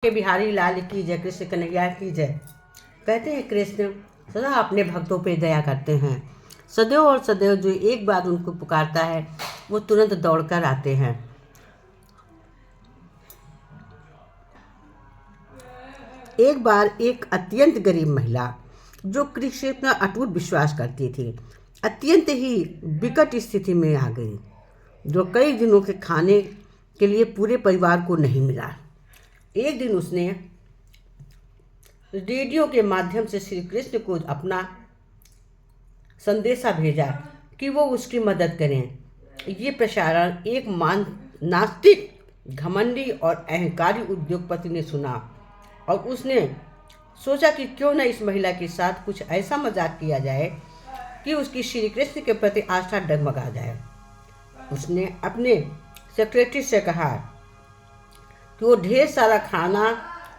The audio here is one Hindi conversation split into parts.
के बिहारी लाल की जय, कृष्ण कन्हैया की जय। कहते हैं कृष्ण सदा अपने भक्तों पे दया करते हैं। सदैव और सदैव जो एक बार उनको पुकारता है वो तुरंत दौड़कर आते हैं। एक बार एक अत्यंत गरीब महिला जो कृष्ण में अटूट विश्वास करती थी, अत्यंत ही विकट स्थिति में आ गई, जो कई दिनों के खाने के लिए पूरे परिवार को नहीं मिला। एक दिन उसने रेडियो के माध्यम से श्री कृष्ण को अपना संदेशा भेजा कि वो उसकी मदद करें। ये प्रसारण एक नास्तिक, घमंडी और अहंकारी उद्योगपति ने सुना और उसने सोचा कि क्यों न इस महिला के साथ कुछ ऐसा मजाक किया जाए कि उसकी श्री कृष्ण के प्रति आस्था डगमगा जाए। उसने अपने सेक्रेटरी से कहा कि वो ढेर सारा खाना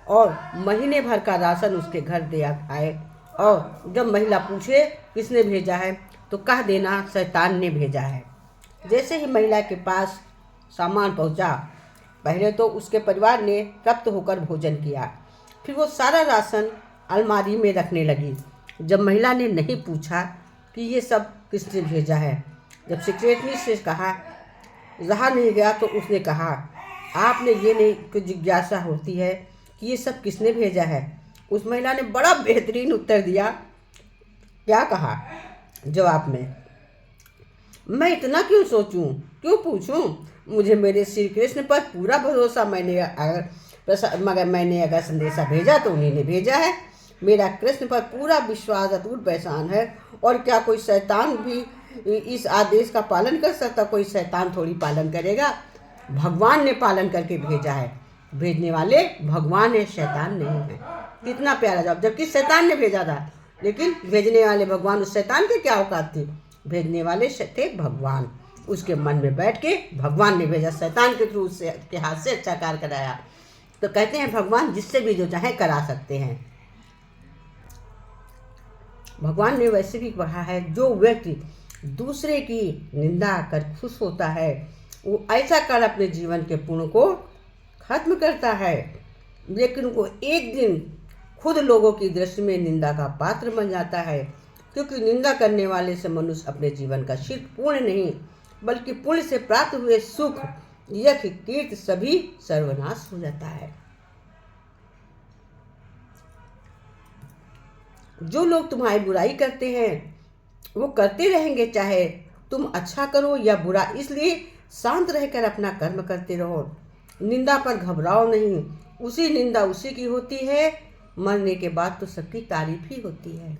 और महीने भर का राशन उसके घर दे आए, और जब महिला पूछे किसने भेजा है तो कह देना शैतान ने भेजा है। जैसे ही महिला के पास सामान पहुंचा, पहले तो उसके परिवार ने तृप्त होकर भोजन किया, फिर वो सारा राशन अलमारी में रखने लगी। जब महिला ने नहीं पूछा कि ये सब किसने भेजा है, जब सेक्रेटरी से कहा रहा नहीं गया तो उसने कहा, आपने ये नहीं कोई जिज्ञासा होती है कि ये सब किसने भेजा है? उस महिला ने बड़ा बेहतरीन उत्तर दिया। क्या कहा जवाब में, मैं इतना क्यों सोचूं, क्यों पूछूं? मुझे मेरे श्री कृष्ण पर पूरा भरोसा। मगर मैंने अगर संदेशा भेजा तो उन्हीं ने भेजा है। मेरा कृष्ण पर पूरा विश्वास अटूट पहचान है। और क्या कोई शैतान भी इस आदेश का पालन कर सकता? कोई शैतान थोड़ी पालन करेगा। भगवान ने पालन करके भेजा है। भेजने वाले भगवान है, शैतान नहीं है। कितना प्यारा जवाब, जबकि शैतान ने भेजा था, लेकिन भेजने वाले भगवान। उस शैतान के क्या औकात थी? भेजने वाले थे भगवान। उसके मन में बैठ के भगवान ने भेजा, शैतान के थ्रू उससे के हाथ से अच्छा कार्य कराया। तो कहते हैं भगवान जिससे भी जो चाहे करा सकते हैं। भगवान ने वैसे भी कहा है, जो व्यक्ति दूसरे की निंदा कर खुश होता है वो ऐसा कर अपने जीवन के पुण्य को खत्म करता है, लेकिन वो एक दिन खुद लोगों की दृष्टि में निंदा का पात्र बन जाता है, क्योंकि निंदा करने वाले से मनुष्य अपने जीवन का सिर्फ पुण्य नहीं बल्कि पुण्य से प्राप्त हुए सुख, यश, कीर्ति सभी सर्वनाश हो जाता है। जो लोग तुम्हारी बुराई करते हैं वो करते रहेंगे, चाहे तुम अच्छा करो या बुरा। इसलिए शांत रहकर अपना कर्म करते रहो। निंदा पर घबराओ नहीं, उसी निंदा उसी की होती है। मरने के बाद तो सबकी तारीफ ही होती है।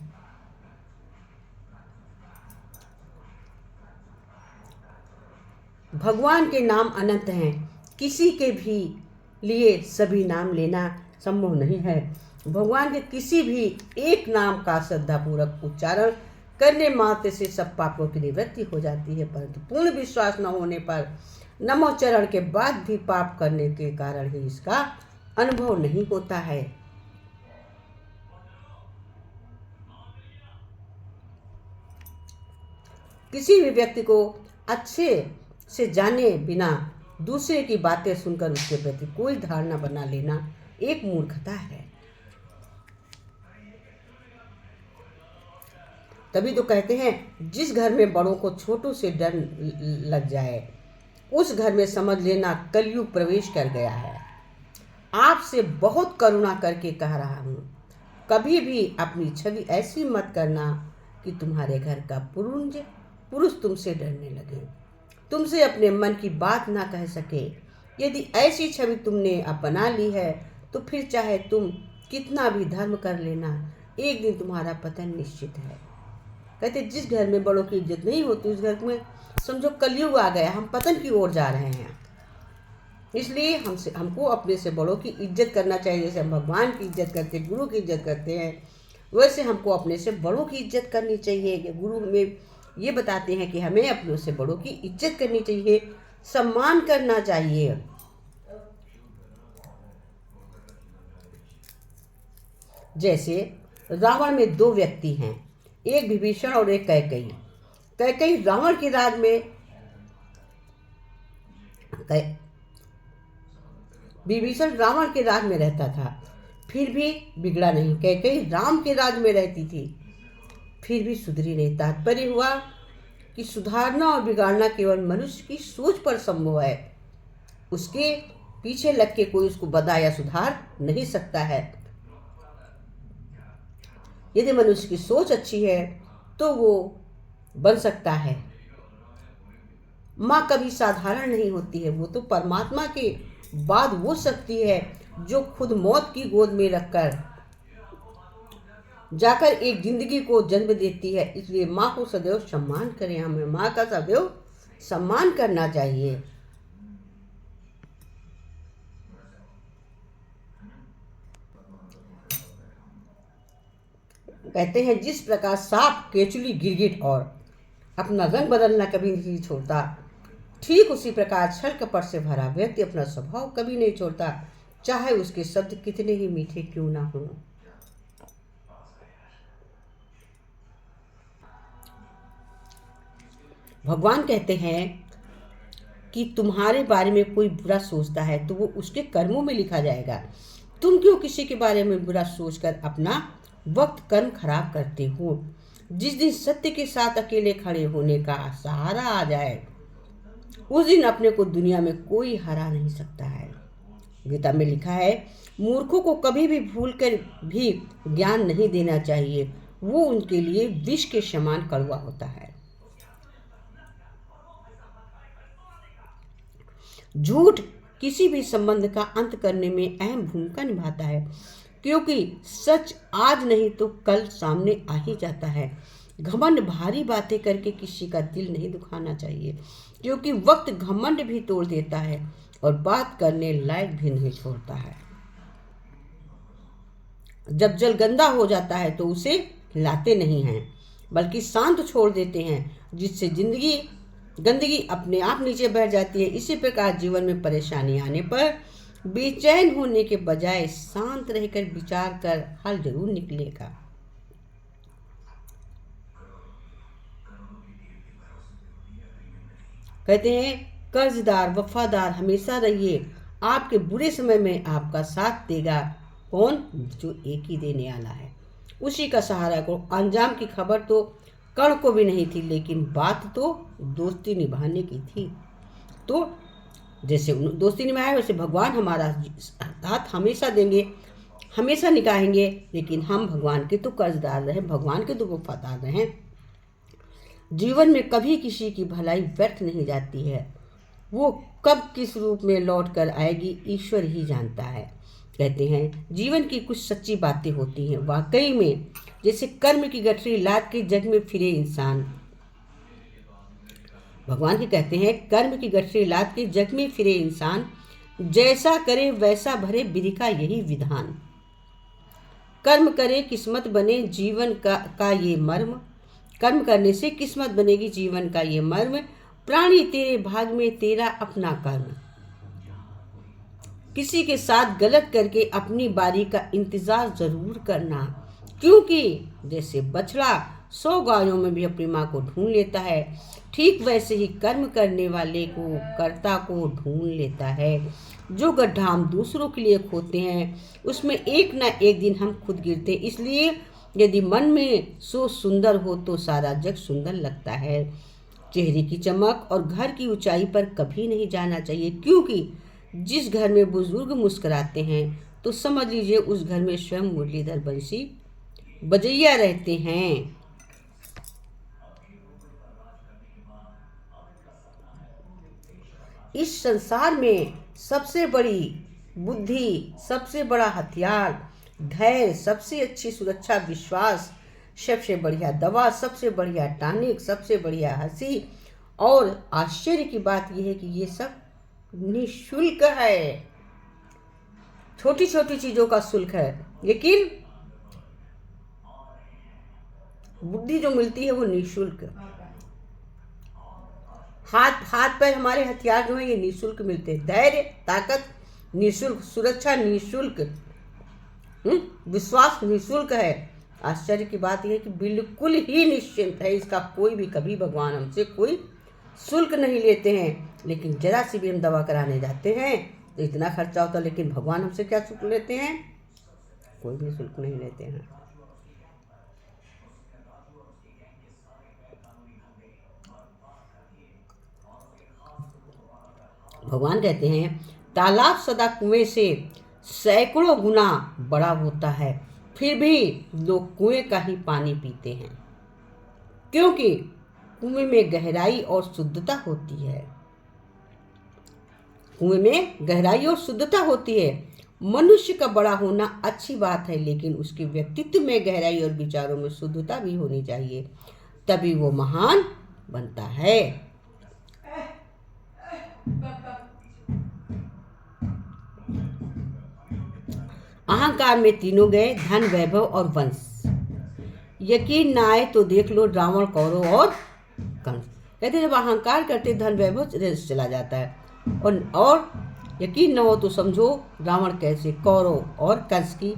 भगवान के नाम अनंत हैं, किसी के भी लिए सभी नाम लेना संभव नहीं है। भगवान के किसी भी एक नाम का श्रद्धापूर्वक उच्चारण करने मात्र से सब पापों की निवृत्ति हो जाती है, परंतु पूर्ण विश्वास न होने पर नमोच्चारण के बाद भी पाप करने के कारण ही इसका अनुभव नहीं होता है। किसी भी व्यक्ति को अच्छे से जाने बिना दूसरे की बातें सुनकर उसके प्रति कोई धारणा बना लेना एक मूर्खता है। तभी तो कहते हैं, जिस घर में बड़ों को छोटों से डर लग जाए उस घर में समझ लेना कलयुग प्रवेश कर गया है। आपसे बहुत करुणा करके कह रहा हूँ, कभी भी अपनी छवि ऐसी मत करना कि तुम्हारे घर का पुरुष तुमसे डरने लगे, तुमसे अपने मन की बात ना कह सके। यदि ऐसी छवि तुमने अब बना ली है तो फिर चाहे तुम कितना भी धर्म कर लेना, एक दिन तुम्हारा पतन निश्चित है। कहते जिस घर में बड़ों की इज्जत नहीं होती उस घर में समझो कलयुग आ गया, हम पतन की ओर जा रहे हैं। इसलिए हमको अपने से बड़ों की इज्जत करना चाहिए। जैसे हम भगवान की इज्जत करते हैं, गुरु की इज्जत करते हैं, वैसे हमको अपने से बड़ों की इज्जत करनी चाहिए। गुरु हमें ये बताते हैं कि हमें अपनों से बड़ों की इज्जत करनी चाहिए, सम्मान करना चाहिए। जैसे रावण में दो व्यक्ति हैं, एक विभीषण और एक कैकेयी। कैकेयी रावण के राज में विभीषण रावण के राज में रहता था, फिर भी बिगड़ा नहीं। कैकेयी राम के राज में रहती थी, फिर भी सुधरी नहीं। तात्पर्य हुआ कि सुधारना और बिगाड़ना केवल मनुष्य की सोच पर संभव है। उसके पीछे लग के कोई उसको बदा या सुधार नहीं सकता है। यदि मनुष्य की सोच अच्छी है तो वो बन सकता है। माँ कभी साधारण नहीं होती है, वो तो परमात्मा के बाद वो शक्ति है जो खुद मौत की गोद में रखकर जाकर एक जिंदगी को जन्म देती है। इसलिए माँ को सदैव सम्मान करें, हमें माँ का सदैव सम्मान करना चाहिए। कहते हैं जिस प्रकार सांप, केचुली, गिरगिट और अपना रंग बदलना कभी नहीं छोड़ता, ठीक उसी प्रकार छल कपट से भरा व्यक्ति अपना स्वभाव कभी नहीं छोड़ता, चाहे उसके शब्द कितने ही मीठे क्यों ना हों। भगवान कहते हैं कि तुम्हारे बारे में कोई बुरा सोचता है तो वो उसके कर्मों में लिखा जाएगा। तुम क्यों किसी के बारे में बुरा सोचकर अपना वक्त कर्म खराब करते हो। जिस दिन सत्य के साथ अकेले खड़े होने का सहारा आ जाए, उस दिन अपने को दुनिया में कोई हरा नहीं सकता है। गीता में लिखा है, मूर्खों को कभी भी भूल कर भी ज्ञान नहीं देना चाहिए, वो उनके लिए विष के समान कड़वा होता है। झूठ किसी भी संबंध का अंत करने में अहम भूमिका निभाता है, क्योंकि सच आज नहीं तो कल सामने आ ही जाता है। घमंड भारी बातें करके किसी का दिल नहीं दुखाना चाहिए, क्योंकि वक्त घमंड भी तोड़ देता है और बात करने लायक भी नहीं छोड़ता है। जब जल गंदा हो जाता है तो उसे लाते नहीं हैं, बल्कि शांत छोड़ देते हैं, जिससे गंदगी अपने आप नीचे बैठ जाती है। इसी प्रकार जीवन में परेशानी आने पर बेचैन होने के बजाय शांत रहकर विचार कर हल जरूर निकलेगा। कहते हैं, कर्जदार वफादार हमेशा रहिए, आपके बुरे समय में आपका साथ देगा कौन? जो एक ही देने वाला है, उसी का सहारा को। अंजाम की खबर तो कर्ण को भी नहीं थी, लेकिन बात तो दोस्ती निभाने की थी। तो जैसे दोस्ती निभाए वैसे भगवान हमारा साथ हमेशा देंगे, हमेशा निभाएंगे, लेकिन हम भगवान के तो कर्जदार रहें, भगवान के तो वफादार रहें। जीवन में कभी किसी की भलाई व्यर्थ नहीं जाती है, वो कब किस रूप में लौट कर आएगी ईश्वर ही जानता है। कहते हैं जीवन की कुछ सच्ची बातें होती हैं वाकई में, जैसे कर्म की गठरी लाद के जग में फिरे इंसान। भगवान ही कहते हैं, कर्म की गठरी लाद के जग में फिरे इंसान, जैसा करे वैसा भरे विधि का यही विधान। कर्म करे किस्मत बने जीवन का ये मर्म, कर्म करने से किस्मत बनेगी जीवन का ये मर्म। प्राणी तेरे भाग में तेरा अपना कर्म, किसी के साथ गलत करके अपनी बारी का इंतजार जरूर करना, क्योंकि जैसे बछड़ा 100 गायों में भी अपनी माँ को ढूंढ लेता है, ठीक वैसे ही कर्म करने वाले को कर्ता को ढूंढ लेता है। जो गड्ढा हम दूसरों के लिए खोदते हैं, उसमें एक ना एक दिन हम खुद गिरते। इसलिए यदि मन में सोच सुंदर हो तो सारा जग सुंदर लगता है। चेहरे की चमक और घर की ऊंचाई पर कभी नहीं जाना चाहिए, क्योंकि जिस घर में बुजुर्ग मुस्कुराते हैं तो समझ लीजिए उस घर में स्वयं मुरलीधर बंसी बजैया रहते हैं। इस संसार में सबसे बड़ी बुद्धि, सबसे बड़ा हथियार धैर्य, सबसे अच्छी सुरक्षा विश्वास, सबसे बढ़िया दवा, सबसे बढ़िया टॉनिक, सबसे बढ़िया हंसी। और आश्चर्य की बात यह है कि ये सब निःशुल्क है। छोटी छोटी चीजों का शुल्क है, लेकिन बुद्धि जो मिलती है वो निःशुल्क। हाथ पैर हमारे हथियार जो है ये निःशुल्क मिलते हैं। धैर्य, ताकत निःशुल्क, सुरक्षा निःशुल्क, विश्वास निःशुल्क है। आश्चर्य की बात यह है कि बिल्कुल ही निश्चिंत है, इसका कोई भी कभी भगवान हमसे कोई शुल्क नहीं लेते हैं। लेकिन जरा सी भी हम दवा कराने जाते हैं तो इतना खर्चा होता, लेकिन भगवान हमसे क्या शुल्क लेते हैं? कोई भी शुल्क नहीं लेते हैं। भगवान कहते हैं तालाब सदा कुएं से सैकड़ों गुना बड़ा होता है, फिर भी लोग कुएं का ही पानी पीते हैं, क्योंकि कुएं में गहराई और शुद्धता होती है। कुएं में गहराई और शुद्धता होती है। मनुष्य का बड़ा होना अच्छी बात है, लेकिन उसके व्यक्तित्व में गहराई और विचारों में शुद्धता भी होनी चाहिए, तभी वो महान बनता है। अहंकार में तीनों गए, धन, वैभव और वंश। यकीन ना आए तो देख लो रावण, कौरव और कंस। कहते जब अहंकार करते धन वैभव चला जाता है, और यकीन न हो तो समझो रावण कैसे, कौरव और कंस की।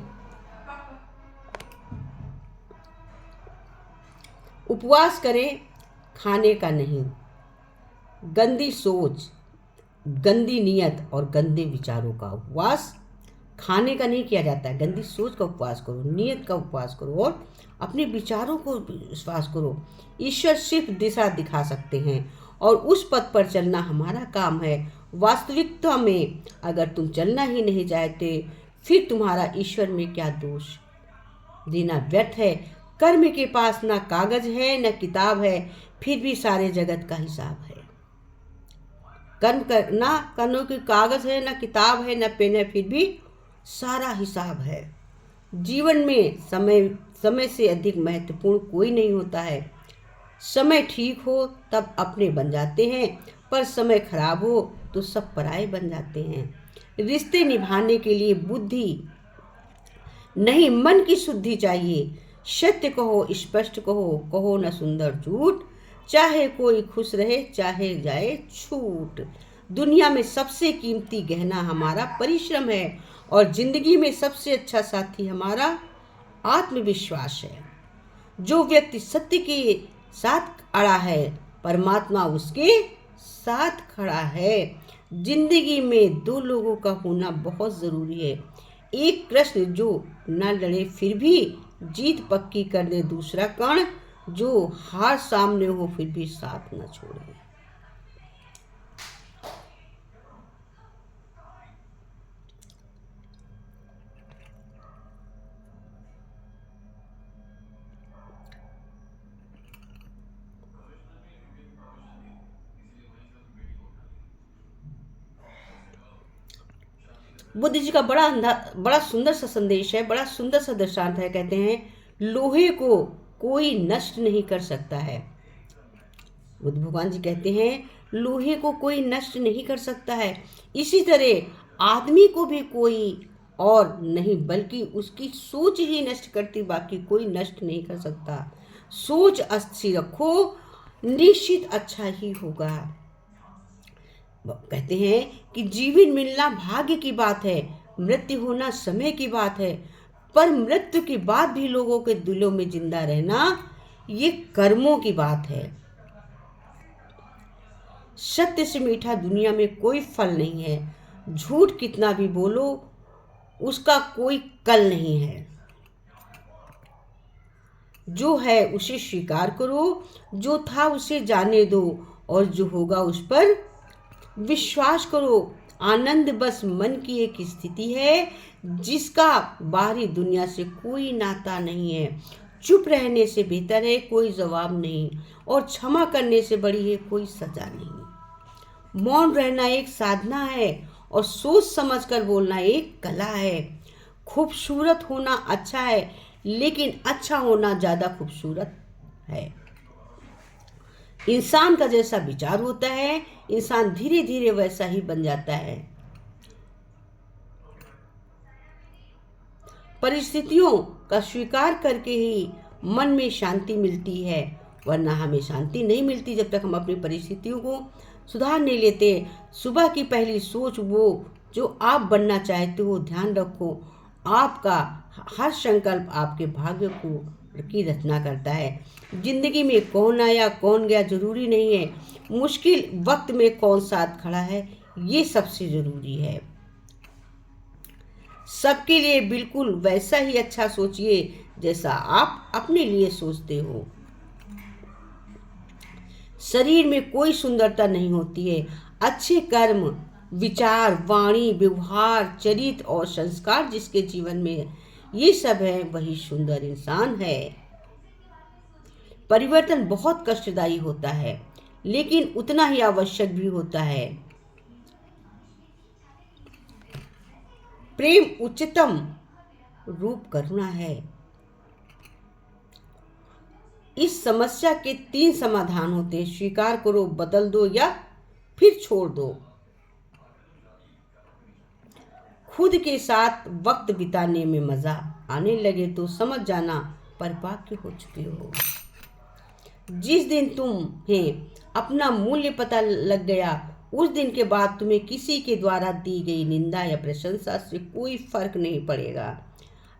उपवास करें, खाने का नहीं। गंदी सोच, गंदी नीयत और गंदे विचारों का उपवास खाने का नहीं किया जाता है। गंदी सोच का उपवास करो, नीयत का उपवास करो और अपने विचारों को विश्वास करो। ईश्वर सिर्फ दिशा दिखा सकते हैं और उस पथ पर चलना हमारा काम है। वास्तविकता में अगर तुम चलना ही नहीं चाहते, फिर तुम्हारा ईश्वर में क्या दोष देना व्यर्थ है। कर्म के पास ना कागज है न किताब है, फिर भी सारे जगत का हिसाब है। कर्म करना, कर्मों की कागज है न किताब है न पेन है, फिर भी सारा हिसाब है। जीवन में समय से अधिक महत्वपूर्ण कोई नहीं होता है। समय ठीक हो तब अपने बन जाते हैं, पर समय खराब हो तो सब पराये बन जाते हैं। रिश्ते निभाने के लिए बुद्धि नहीं, मन की शुद्धि चाहिए। सत्य कहो, स्पष्ट कहो, कहो न सुंदर झूठ, चाहे कोई खुश रहे चाहे जाए छूट। दुनिया में सबसे कीमती गहना हमारा परिश्रम है और जिंदगी में सबसे अच्छा साथी हमारा आत्मविश्वास है। जो व्यक्ति सत्य के साथ अड़ा है, परमात्मा उसके साथ खड़ा है। जिंदगी में दो लोगों का होना बहुत जरूरी है। एक कृष्ण जो न लड़े फिर भी जीत पक्की कर दे, दूसरा कर्ण जो हार सामने हो फिर भी साथ न छोड़े। बुद्ध जी का बड़ा सुंदर सा संदेश है, बड़ा सुंदर सा दृष्टांत है। कहते हैं लोहे को कोई नष्ट नहीं कर सकता है। बुद्ध भगवान जी कहते हैं लोहे को कोई नष्ट नहीं कर सकता है। इसी तरह आदमी को भी कोई और नहीं बल्कि उसकी सोच ही नष्ट करती, बाकी कोई नष्ट नहीं कर सकता। सोच अच्छी रखो, निश्चित अच्छा ही होगा। कहते हैं कि जीवन मिलना भाग्य की बात है, मृत्यु होना समय की बात है, पर मृत्यु के बाद भी लोगों के दिलों में जिंदा रहना ये कर्मों की बात है। सत्य से मीठा दुनिया में कोई फल नहीं है। झूठ कितना भी बोलो उसका कोई कल नहीं है। जो है उसे स्वीकार करो, जो था उसे जाने दो और जो होगा उस पर विश्वास करो। आनंद बस मन की एक स्थिति है जिसका बाहरी दुनिया से कोई नाता नहीं है। चुप रहने से बेहतर है कोई जवाब नहीं, और क्षमा करने से बड़ी है कोई सजा नहीं। मौन रहना एक साधना है और सोच समझकर बोलना एक कला है। खूबसूरत होना अच्छा है, लेकिन अच्छा होना ज़्यादा खूबसूरत है। इंसान का जैसा विचार होता है, इंसान धीरे धीरे वैसा ही बन जाता है। परिस्थितियों का स्वीकार करके ही मन में शांति मिलती है, वरना हमें शांति नहीं मिलती जब तक हम अपनी परिस्थितियों को सुधार नहीं लेते। सुबह की पहली सोच वो जो आप बनना चाहते हो, ध्यान रखो आपका हर संकल्प आपके भाग्य को की रचना करता है। जिंदगी में कौन आया कौन गया जरूरी नहीं है, मुश्किल वक्त में कौन साथ खड़ा है ये सबसे जरूरी है। सबके लिए बिल्कुल वैसा ही अच्छा सोचिए जैसा आप अपने लिए सोचते हो। शरीर में कोई सुंदरता नहीं होती है। अच्छे कर्म, विचार, वाणी, व्यवहार, चरित्र और संस्कार जिसके जीवन में ये सब है, वही सुंदर इंसान है। परिवर्तन बहुत कष्टदायी होता है, लेकिन उतना ही आवश्यक भी होता है। प्रेम उच्चतम रूप करुणा है। इस समस्या के 3 समाधान होते हैं: स्वीकार करो, बदल दो या फिर छोड़ दो। खुद के साथ वक्त बिताने में मजा आने लगे तो समझ जाना परिपक्व हो चुके हो। जिस दिन तुम्हें अपना मूल्य पता लग गया, उस दिन के बाद तुम्हें किसी के द्वारा दी गई निंदा या प्रशंसा से कोई फर्क नहीं पड़ेगा।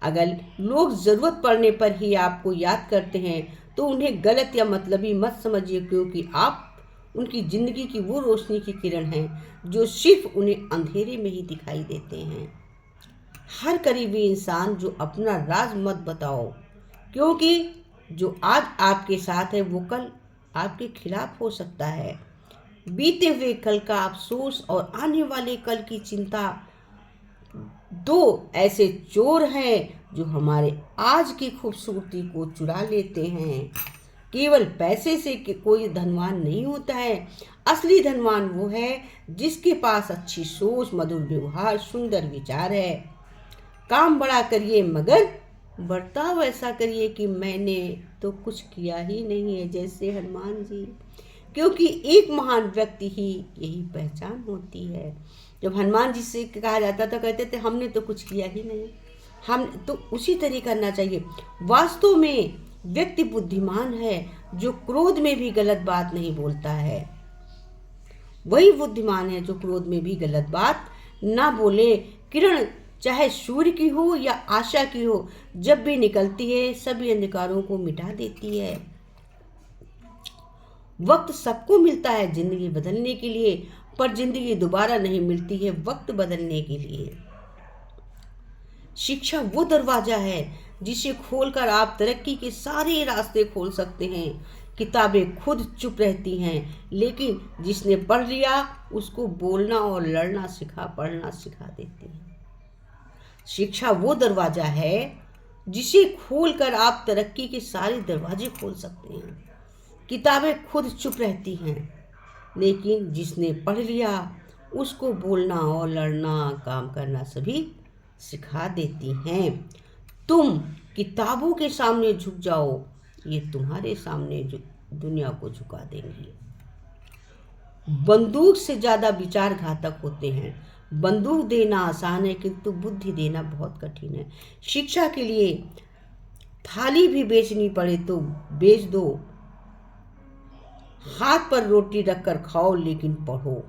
अगर लोग जरूरत पड़ने पर ही आपको याद करते हैं तो उन्हें गलत या मतलबी मत समझिए, क्योंकि आप उनकी जिंदगी की वो रोशनी की किरण हैं जो सिर्फ उन्हें अंधेरे में ही दिखाई देते हैं। हर करीबी इंसान जो अपना राज मत बताओ, क्योंकि जो आज आपके साथ है वो कल आपके खिलाफ हो सकता है। बीते हुए कल का अफसोस और आने वाले कल की चिंता 2 ऐसे चोर हैं जो हमारे आज की खूबसूरती को चुरा लेते हैं। केवल पैसे से कोई धनवान नहीं होता है। असली धनवान वो है जिसके पास अच्छी सोच, मधुर व्यवहार, सुंदर विचार है। काम बड़ा करिए मगर बर्ताव ऐसा करिए कि मैंने तो कुछ किया ही नहीं है, जैसे हनुमान जी। क्योंकि एक महान व्यक्ति ही यही पहचान होती है। जब हनुमान जी से कहा जाता था, कहते थे हमने तो कुछ किया ही नहीं, हम तो उसी तरह करना चाहिए। वास्तव में व्यक्ति बुद्धिमान है जो क्रोध में भी गलत बात नहीं बोलता है। वही बुद्धिमान है जो क्रोध में भी गलत बात ना बोले। किरण चाहे सूर्य की हो या आशा की हो, जब भी निकलती है सभी अंधकारों को मिटा देती है। वक्त सबको मिलता है जिंदगी बदलने के लिए, पर जिंदगी दोबारा नहीं मिलती है वक्त बदलने के लिए। शिक्षा वो दरवाजा है जिसे खोलकर आप तरक्की के सारे रास्ते खोल सकते हैं। किताबें खुद चुप रहती हैं, लेकिन जिसने पढ़ लिया उसको बोलना और लड़ना पढ़ना सिखा देती है। शिक्षा वो दरवाजा है जिसे खोलकर आप तरक्की के सारे दरवाजे खोल सकते हैं। किताबें खुद चुप रहती हैं, लेकिन जिसने पढ़ लिया उसको बोलना और लड़ना, काम करना सभी सिखा देती हैं। तुम किताबों के सामने झुक जाओ, ये तुम्हारे सामने दुनिया को झुका देंगी। बंदूक से ज्यादा विचार घातक होते हैं। बंदूक देना आसान है, किंतु बुद्धि देना बहुत कठिन है। शिक्षा के लिए थाली भी बेचनी पड़े तो बेच दो। हाथ पर रोटी रखकर खाओ, लेकिन पढ़ो।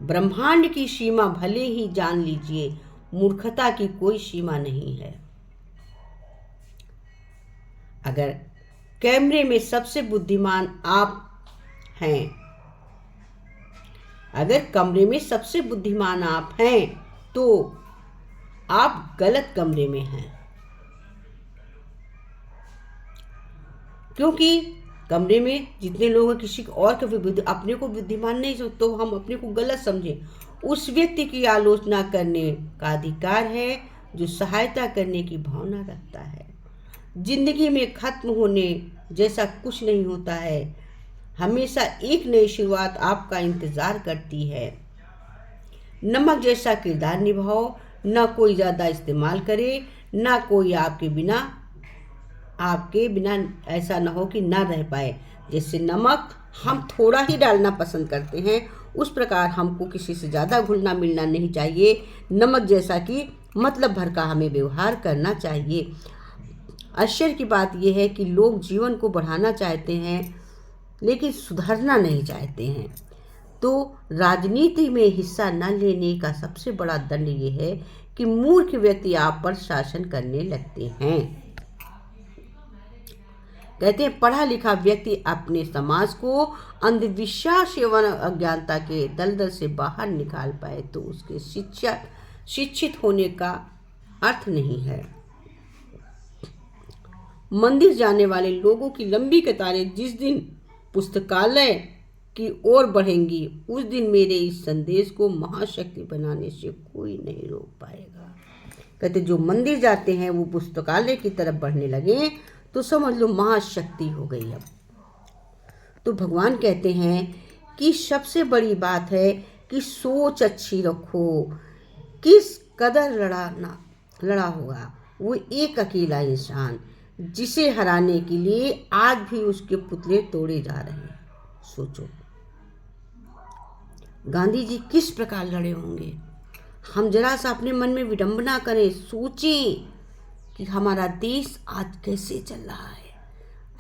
ब्रह्मांड की सीमा भले ही जान लीजिए, मूर्खता की कोई सीमा नहीं है। अगर कैमरे में सबसे बुद्धिमान आप हैं, अगर कमरे में सबसे बुद्धिमान आप हैं, तो आप गलत कमरे में हैं। क्योंकि कमरे में जितने लोग हैं, किसी और के अपने को बुद्धिमान नहीं समझते तो हम अपने को गलत समझें। उस व्यक्ति की आलोचना करने का अधिकार है जो सहायता करने की भावना रखता है। जिंदगी में खत्म होने जैसा कुछ नहीं होता है। हमेशा एक नई शुरुआत आपका इंतजार करती है। नमक जैसा किरदार निभाओ, ना कोई ज़्यादा इस्तेमाल करे, ना कोई आपके बिना ऐसा ना हो कि ना रह पाए। जैसे नमक हम थोड़ा ही डालना पसंद करते हैं, उस प्रकार हमको किसी से ज़्यादा घुलना मिलना नहीं चाहिए। नमक जैसा कि मतलब भर का हमें व्यवहार करना चाहिए। आश्चर्य की बात यह है कि लोग जीवन को बढ़ाना चाहते हैं, लेकिन सुधरना नहीं चाहते हैं। तो राजनीति में हिस्सा न लेने का सबसे बड़ा दंड ये है कि मूर्ख व्यक्ति आप पर शासन करने लगते हैं। कहते हैं पढ़ा लिखा व्यक्ति अपने समाज को अंधविश्वास एवं अज्ञानता के दलदल से बाहर निकाल पाए तो उसके शिक्षा शिक्षित होने का अर्थ नहीं है। मंदिर जाने वाले लोगों की लंबी कतारें जिस दिन पुस्तकालय की ओर बढ़ेंगी, उस दिन मेरे इस संदेश को महाशक्ति बनाने से कोई नहीं रोक पाएगा। कहते जो मंदिर जाते हैं वो पुस्तकालय की तरफ बढ़ने लगे तो समझ लो महाशक्ति हो गई। अब तो भगवान कहते हैं कि सबसे बड़ी बात है कि सोच अच्छी रखो। किस कदर लड़ा होगा वो एक अकेला इंसान, जिसे हराने के लिए आज भी उसके पुतले तोड़े जा रहे हैं। सोचो गांधी जी किस प्रकार लड़े होंगे। हम जरा सा अपने मन में विडंबना करें, सोचें कि हमारा देश आज कैसे चल रहा है।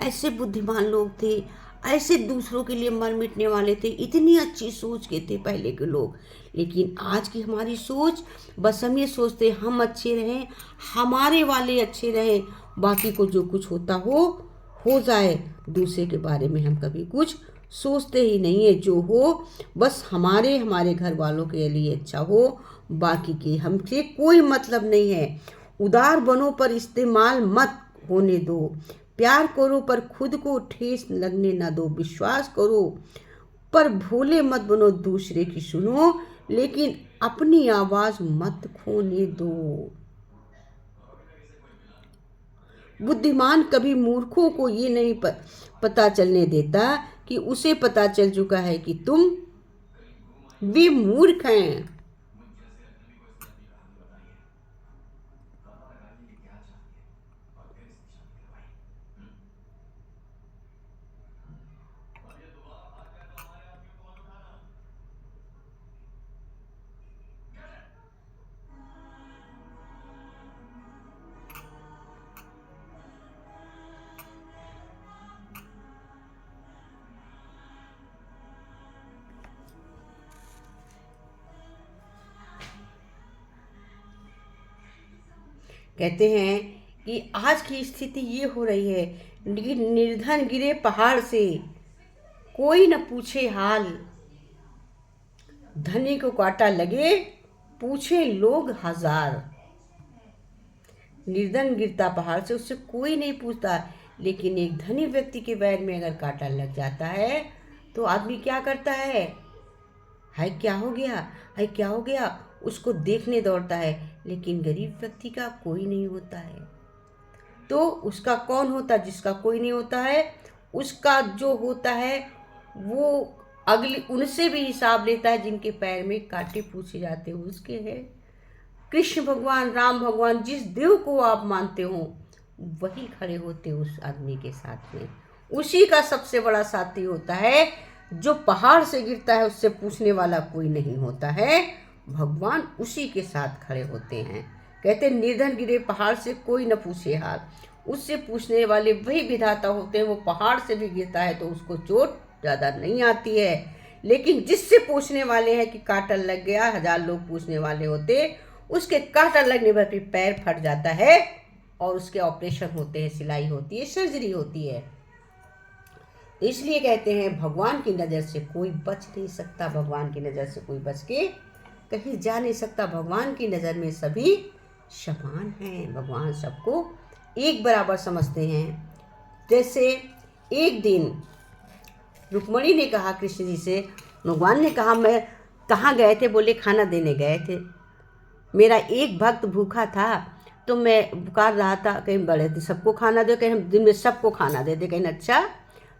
ऐसे बुद्धिमान लोग थे, ऐसे दूसरों के लिए मर मिटने वाले थे, इतनी अच्छी सोच के थे पहले के लोग। लेकिन आज की हमारी सोच, बस हम ये सोचते हम अच्छे रहें, हमारे वाले अच्छे रहें, बाकी को जो कुछ होता हो जाए। दूसरे के बारे में हम कभी कुछ सोचते ही नहीं है। जो हो बस हमारे घर वालों के लिए अच्छा हो, बाकी के हमसे कोई मतलब नहीं है। उदार बनो पर इस्तेमाल मत होने दो, प्यार करो पर खुद को ठेस लगने ना दो, विश्वास करो पर भोले मत बनो, दूसरे की सुनो लेकिन अपनी आवाज मत खोने दो। बुद्धिमान कभी मूर्खों को ये नहीं पता चलने देता कि उसे पता चल चुका है कि वे मूर्ख हैं। कहते हैं कि आज की स्थिति ये हो रही है, निर्धन गिरे पहाड़ से कोई न पूछे हाल, धनी को कांटा लगे पूछे लोग हजार। निर्धन गिरता पहाड़ से, उससे कोई नहीं पूछता, लेकिन एक धनी व्यक्ति के पैर में अगर कांटा लग जाता है तो आदमी क्या करता है? हाय क्या हो गया, हाय क्या हो गया, उसको देखने दौड़ता है। लेकिन गरीब व्यक्ति का कोई नहीं होता है। तो उसका कौन होता? जिसका कोई नहीं होता है उसका जो होता है वो अगली उनसे भी हिसाब लेता है जिनके पैर में कांटे पूछे जाते हैं उसके है। कृष्ण भगवान, राम भगवान, जिस देव को आप मानते हो वही खड़े होते उस आदमी के साथ में। उसी का सबसे बड़ा साथी होता है। जो पहाड़ से गिरता है उससे पूछने वाला कोई नहीं होता है, भगवान उसी के साथ खड़े होते हैं। कहते निर्धन गिरे पहाड़ से कोई न पूछे हाल, उससे पूछने वाले वही विधाता होते हैं। वो पहाड़ से भी गिरता है तो उसको चोट ज़्यादा नहीं आती है, लेकिन जिससे पूछने वाले हैं कि कांटा लग गया, 1000 लोग पूछने वाले होते, उसके कांटा लगने पर भी पैर फट जाता है और उसके ऑपरेशन होते हैं, सिलाई होती है, सर्जरी होती है। तो इसलिए कहते हैं भगवान की नज़र से कोई बच नहीं सकता, भगवान की नज़र से कोई बच के कहीं जा नहीं सकता। भगवान की नज़र में सभी समान हैं, भगवान सबको एक बराबर समझते हैं। जैसे एक दिन रुक्मणी ने कहा कृष्ण जी से, भगवान ने कहा मैं कहाँ गए थे? बोले खाना देने गए थे, मेरा एक भक्त भूखा था तो मैं पुकार रहा था, कहीं बड़े थे सबको खाना दो, कहीं हम दिन में सबको खाना दे दे। कहीं अच्छा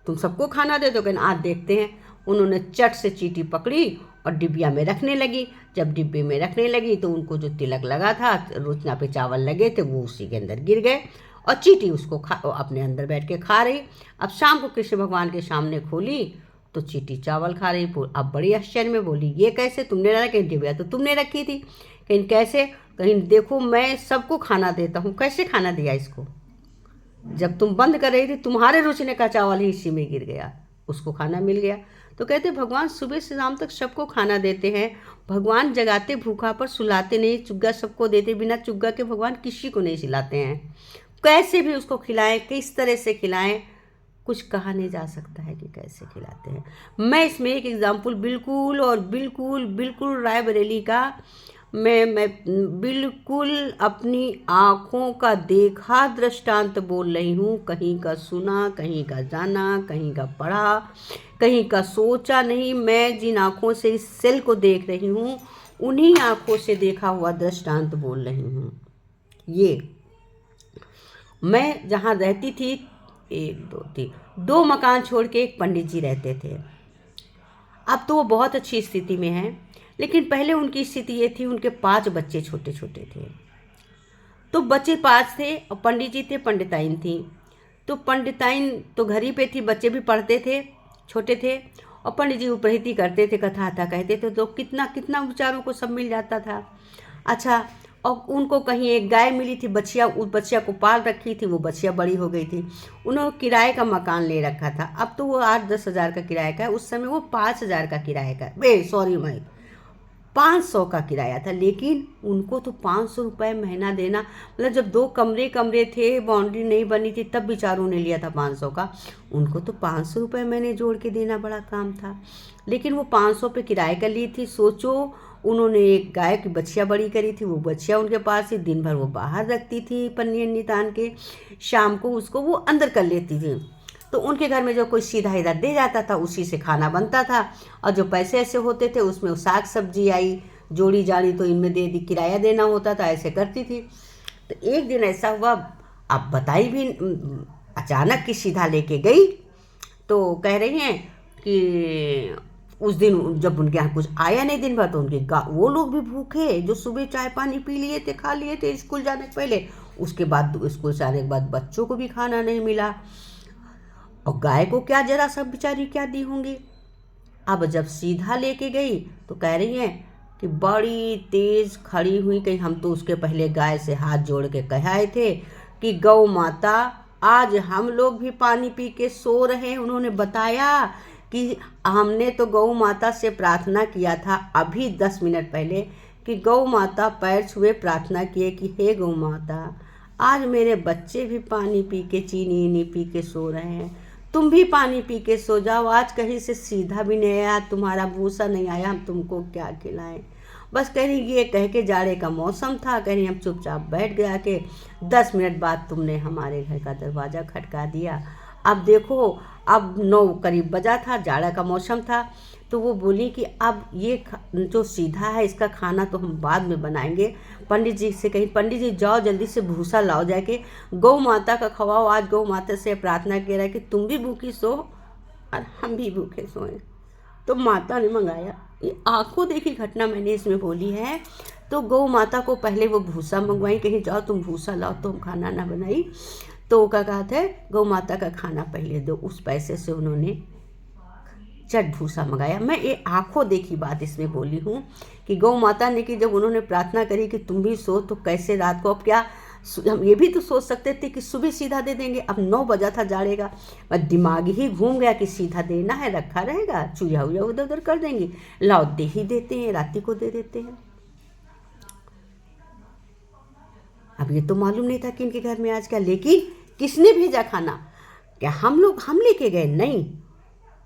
तुम सबको खाना दे दो, कहीं आज देखते हैं। उन्होंने चट से चींटी पकड़ी और डिबिया में रखने लगी। जब डिब्बे में रखने लगी तो उनको जो तिलक लगा था, रोचना पे चावल लगे थे, वो उसी के अंदर गिर गए और चींटी उसको अपने अंदर बैठ के खा रही। अब शाम को कृष्ण भगवान के सामने खोली तो चींटी चावल खा रही। अब बड़ी आश्चर्य में बोली ये कैसे? तुमने रखा? कहीं डिबिया तो तुमने रखी थी। कहीं कैसे? कहीं देखो मैं सबको खाना देता हूँ, कैसे खाना दिया इसको? जब तुम बंद कर रही थी तुम्हारे रुचने का चावल ही इसी में गिर गया, उसको खाना मिल गया। तो कहते भगवान सुबह से शाम तक सबको खाना देते हैं। भगवान जगाते भूखा पर सुलाते नहीं, चुग्गा सबको देते, बिना चुग्गा के भगवान किसी को नहीं सिलाते हैं। कैसे भी उसको खिलाएं, किस तरह से खिलाएं, कुछ कहा नहीं जा सकता है कि कैसे खिलाते हैं। मैं इसमें एक एग्जाम्पल बिल्कुल रायबरेली का मैं बिल्कुल अपनी आँखों का देखा दृष्टांत बोल रही हूँ। कहीं का सुना, कहीं का जाना, कहीं का पढ़ा, कहीं का सोचा नहीं। मैं जिन आँखों से इस सेल को देख रही हूँ, उन्हीं आँखों से देखा हुआ दृष्टांत बोल रही हूँ। ये मैं जहाँ रहती थी, 1 2 3 2 मकान छोड़ के एक पंडित जी रहते थे। अब तो वो बहुत अच्छी स्थिति में हैं, लेकिन पहले उनकी स्थिति ये थी, उनके 5 बच्चे छोटे छोटे थे। तो बच्चे 5 थे और पंडित जी थे, पंडिताइन थी। तो पंडिताइन तो घर ही पे थी, बच्चे भी पढ़ते थे, छोटे थे, और पंडित जी उपरहित करते थे, कथा अथा कहते थे, तो कितना कितना बेचारों को सब मिल जाता था। अच्छा, और उनको कहीं एक गाय मिली थी, बछिया, उस बछिया को पाल रखी थी, वो बछिया बड़ी हो गई थी। उन्होंने किराए का मकान ले रखा था। अब तो वो 8-10 हज़ार का किराए का है, उस समय वो 5,000 का किराए का, 500 का किराया था। लेकिन उनको तो 500 रुपये महीना देना, मतलब जब 2 कमरे कमरे थे, बाउंड्री नहीं बनी थी, तब बेचारों ने लिया था 500 का। उनको तो 500 रुपये महीने जोड़ के देना बड़ा काम था, लेकिन वो 500 पे किराए का ली थी। सोचो, उन्होंने एक गाय की बछिया बड़ी करी थी, वो बछिया उनके पास ही दिन भर वो बाहर रखती थी पन्नी अन्नी तान के, शाम को उसको वो अंदर कर लेती थी। तो उनके घर में जो कोई सीधा इधर दे जाता था, उसी से खाना बनता था, और जो पैसे ऐसे होते थे उसमें वो साग सब्जी आई, जोड़ी जाड़ी तो इनमें दे दी, किराया देना होता था, ऐसे करती थी। तो एक दिन ऐसा हुआ, अब बताई भी, अचानक की सीधा लेके गई। तो कह रही हैं कि उस दिन जब उनके यहाँ कुछ आया नहीं दिन भर, तो उनके वो लोग भी भूखे, जो सुबह चाय पानी पी लिए थे, खा लिए थे स्कूल जाने से पहले, उसके बाद स्कूल से आने के बाद बच्चों को भी खाना नहीं मिला, और गाय को क्या जरा सब बेचारी क्या दी होंगी। अब जब सीधा लेके गई तो कह रही हैं कि बड़ी तेज खड़ी हुई, कहीं हम तो उसके पहले गाय से हाथ जोड़ के कह आए थे कि गौ माता, आज हम लोग भी पानी पी के सो रहे हैं। उन्होंने बताया कि हमने तो गौ माता से प्रार्थना किया था अभी 10 मिनट पहले, कि गौ माता पैर छुए प्रार्थना किए कि हे गौ माता, आज मेरे बच्चे भी पानी पी के, चीनी नहीं पी के सो रहे हैं, तुम भी पानी पी के सो जाओ, आज कहीं से सीधा भी नहीं आया, तुम्हारा भूसा नहीं आया, हम तुमको क्या खिलाएं। बस कह रही, ये कह के, जाड़े का मौसम था, कह रही हम चुपचाप बैठ गया कि 10 मिनट बाद तुमने हमारे घर का दरवाज़ा खटका दिया। अब देखो, अब 9 करीब बजा था, जाड़ा का मौसम था। तो वो बोली कि अब ये जो सीधा है, इसका खाना तो हम बाद में बनाएंगे। पंडित जी से कहीं, पंडित जी जाओ जल्दी से भूसा लाओ, जाके गौ माता का खवाओ, आज गौ माता से प्रार्थना किया है कि तुम भी भूखी सो और हम भी भूखे सोएं। तो माता ने मंगाया, ये आंखों देखी घटना मैंने इसमें बोली है। तो गौ माता को पहले वो भूसा मंगवाई, कहीं जाओ तुम भूसा लाओ, तो हम खाना ना बनाई। तो क्या कहा था, गौ माता का खाना पहले दो। उस पैसे से उन्होंने चट भूसा मंगाया। मैं ये आंखों देखी बात इसमें बोली हूँ कि गौ माता ने, कि जब उन्होंने प्रार्थना करी कि तुम भी सो, तो कैसे रात को, अब क्या हम ये भी तो सोच सकते थे कि सुबह सीधा दे देंगे। अब 9 बजा था जाड़े का, दिमाग ही घूम गया कि सीधा देना है, रखा रहेगा, चूया हुआ उधर उधर कर देंगे, लाओ दे ही देते हैं, राती को दे देते हैं। अब ये तो मालूम नहीं था कि इनके घर में आज क्या, लेकिन किसने भेजा खाना, क्या हम लेके गए? नहीं,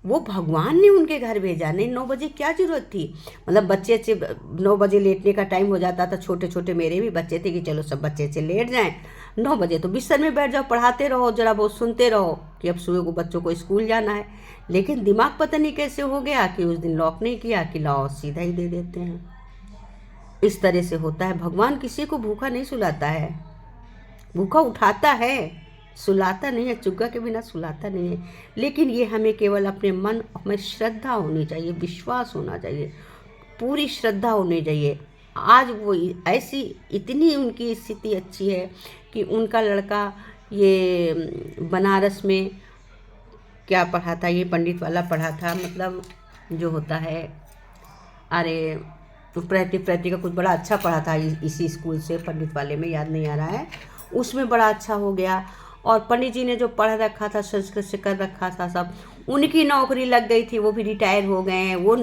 वो भगवान ने उनके घर भेजा। नहीं, 9 बजे क्या जरूरत थी, मतलब बच्चे से 9 बजे लेटने का टाइम हो जाता था, छोटे छोटे मेरे भी बच्चे थे कि चलो सब बच्चे से लेट जाएं, 9 बजे तो बिस्तर में बैठ जाओ, पढ़ाते रहो, जरा बहुत सुनते रहो कि अब सुबह को बच्चों को स्कूल जाना है। लेकिन दिमाग पता नहीं कैसे हो गया कि उस दिन लॉक नहीं किया, कि लाओ सीधा ही दे देते हैं। इस तरह से होता है, भगवान किसी को भूखा नहीं सुलाता है, भूखा उठाता है, सुलाता नहीं है, चुग्गा के बिना सुलाता नहीं है। लेकिन ये हमें केवल अपने मन में श्रद्धा होनी चाहिए, विश्वास होना चाहिए, पूरी श्रद्धा होनी चाहिए। आज वो ऐसी, इतनी उनकी स्थिति अच्छी है कि उनका लड़का ये बनारस में क्या पढ़ा था, ये पंडित वाला पढ़ा था, मतलब जो होता है, अरे प्रति का कुछ बड़ा अच्छा पढ़ा था इसी स्कूल से, पंडित वाले में, याद नहीं आ रहा है, उसमें बड़ा अच्छा हो गया। और पंडित जी ने जो पढ़ रखा था, संस्कृत से कर रखा था सब, उनकी नौकरी लग गई थी, वो भी रिटायर हो गए हैं, वो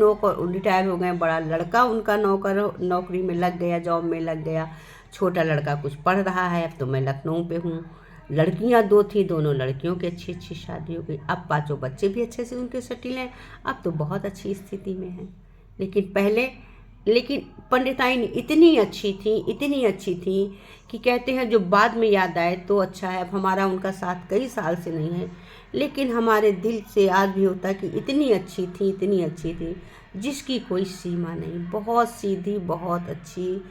रिटायर हो गए, बड़ा लड़का उनका नौकरी में लग गया, जॉब में लग गया, छोटा लड़का कुछ पढ़ रहा है। अब तो मैं लखनऊ पे हूँ, लड़कियाँ 2 थी, दोनों लड़कियों की अच्छी अच्छी शादी हो गई, अब 5 बच्चे भी अच्छे से उनके सेटिल हैं, अब तो बहुत अच्छी स्थिति में हैं। लेकिन पहले लेकिन पंडिताइन इतनी अच्छी थी कि कहते हैं जो बाद में याद आए तो अच्छा है। अब हमारा उनका साथ कई साल से नहीं है, लेकिन हमारे दिल से आज भी होता है कि इतनी अच्छी थी जिसकी कोई सीमा नहीं। बहुत सीधी, बहुत अच्छी।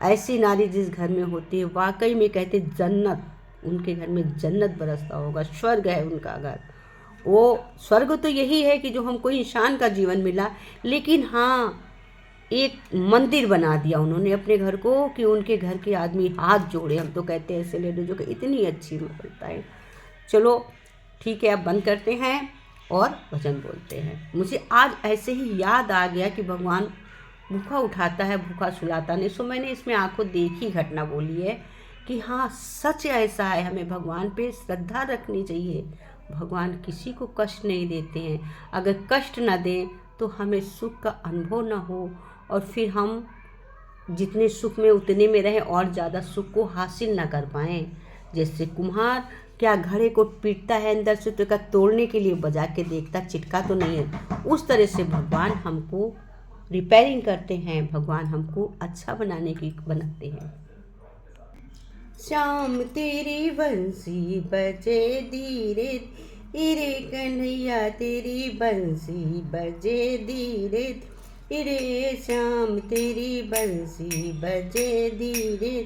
ऐसी नारी जिस घर में होती है वाकई में कहते जन्नत, उनके घर में जन्नत बरसता होगा, स्वर्ग है उनका घर। वो स्वर्ग तो यही है कि जो हमको इंसान का जीवन मिला, लेकिन हाँ, एक मंदिर बना दिया उन्होंने अपने घर को कि उनके घर के आदमी हाथ जोड़े। हम तो कहते हैं ऐसे लेडीजों को इतनी अच्छी मिलता है। चलो ठीक है, अब बंद करते हैं और भजन बोलते हैं। मुझे आज ऐसे ही याद आ गया कि भगवान भूखा उठाता है, भूखा सुलाता नहीं। सो मैंने इसमें आंखों देखी घटना बोली है कि हाँ, सच ऐसा है। हमें भगवान पे श्रद्धा रखनी चाहिए। भगवान किसी को कष्ट नहीं देते हैं। अगर कष्ट ना दें तो हमें सुख का अनुभव ना हो, और फिर हम जितने सुख में उतने में रहें और ज़्यादा सुख को हासिल ना कर पाएँ। जैसे कुम्हार क्या घड़े को पीटता है अंदर से तो क्या तोड़ने के लिए बजा के देखता, चिटका तो नहीं है। उस तरह से भगवान हमको रिपेयरिंग करते हैं, भगवान हमको अच्छा बनाने की बनाते हैं। श्याम तेरी बंसी बजे धीरे धीरे, कन्हैया तेरी बंसी बजे धीरे धीरे, श्याम तेरी बंसी बजे धीरे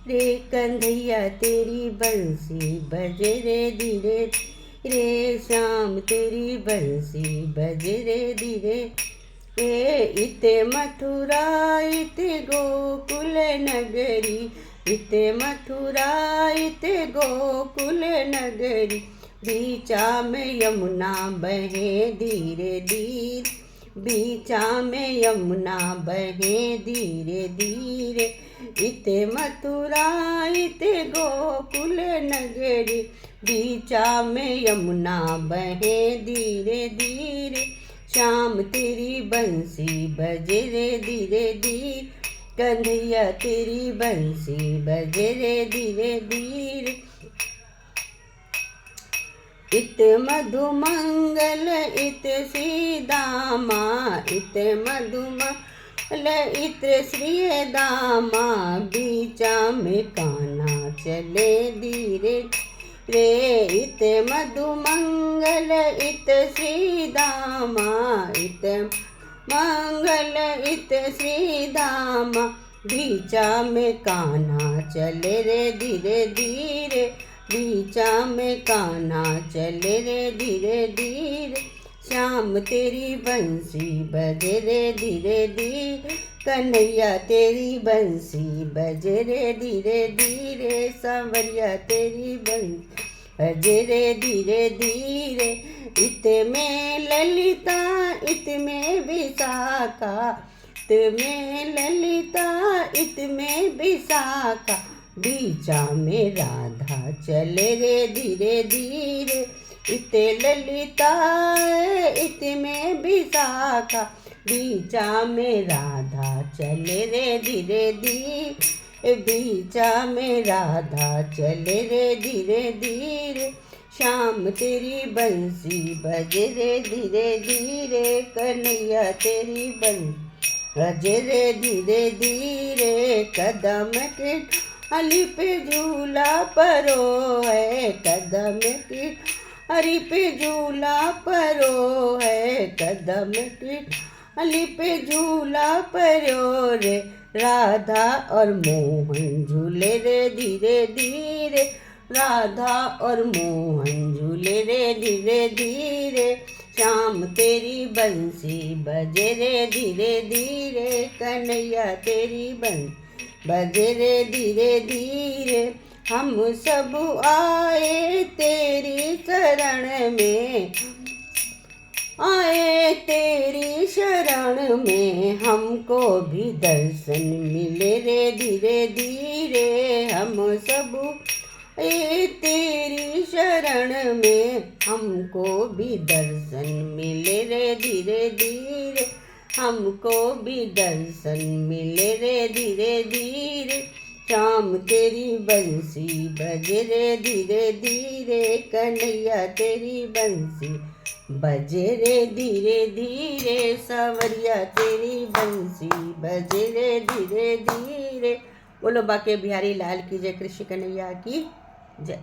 रे, कन्हैया तेरी बंसी बजे रे धीरे रे, श्याम तेरी बंसी बजे रे धीरे रे। इते मथुरा इते गोकुल नगरी, इते मथुरा इते गोकुल नगरी, बीचा में यमुना बहे धीरे धीरे, बीचा में यमुना बहे धीरे धीरे। इते मथुरा इते गोकुल नगरी, बीचा में यमुना बहे धीरे धीरे, श्याम तेरी बंसी बजे रे धीरे धीरे, कन्हैया तेरी बंसी बजे रे धीरे धीरे। इत मधुमंगल इत श्रीदामा, इत मधुमंगल इत श्रीदामा, बीचा में कान्हा चले धीरे रे। इत मधुमंगल इत श्रीदामा, इत मंगल इत श्रीदामा, बीचा में कान्हा चले रे धीरे धीरे, बीचा में कान्हा चले रे धीरे धीरे, श्याम तेरी बंसी बजे रे धीरे धीरे, कन्हैया तेरी बंसी बजे रे धीरे धीरे, सांवरिया तेरी बंसी बजे रे धीरे धीरे। इत में ललिता इत में विशाखा, इत में ललिता इत में विशाखा, बीचा में राधा चले रे धीरे धीरे। इते ललिता इत में विशाखा, बीचा में राधा चले रे धीरे धीरे, बीचा में राधा चले रे धीरे धीरे, श्याम तेरी बंसी बजे रे धीरे धीरे, कन्हैया तेरी बंसी बजे रे धीरे धीरे। कदम के अली पे झूला परो है, कदम की अली पे झूला परो है, कदम की अली पे झूला परो रे, राधा और मोहन झूले रे धीरे धीरे, राधा और मोहन झूले रे धीरे धीरे, श्याम तेरी बंसी बजे रे धीरे धीरे, कन्हैया तेरी बंसी बजे रे धीरे धीरे। हम सब आए तेरी शरण में, आए तेरी शरण में, हमको भी दर्शन मिले रे धीरे धीरे। हम सब आए तेरी शरण में, हमको भी दर्शन मिले रे धीरे धीरे, हमको भी दर्शन मिले रे धीरे धीरे, श्याम तेरी बंसी बजे रे धीरे धीरे, कन्हैया तेरी बंसी बजे रे धीरे धीरे सावरिया तेरी बंसी, बजे रे धीरे धीरे। बोलो बाके बिहारी लाल की जय, कृष्ण कन्हैया की जय।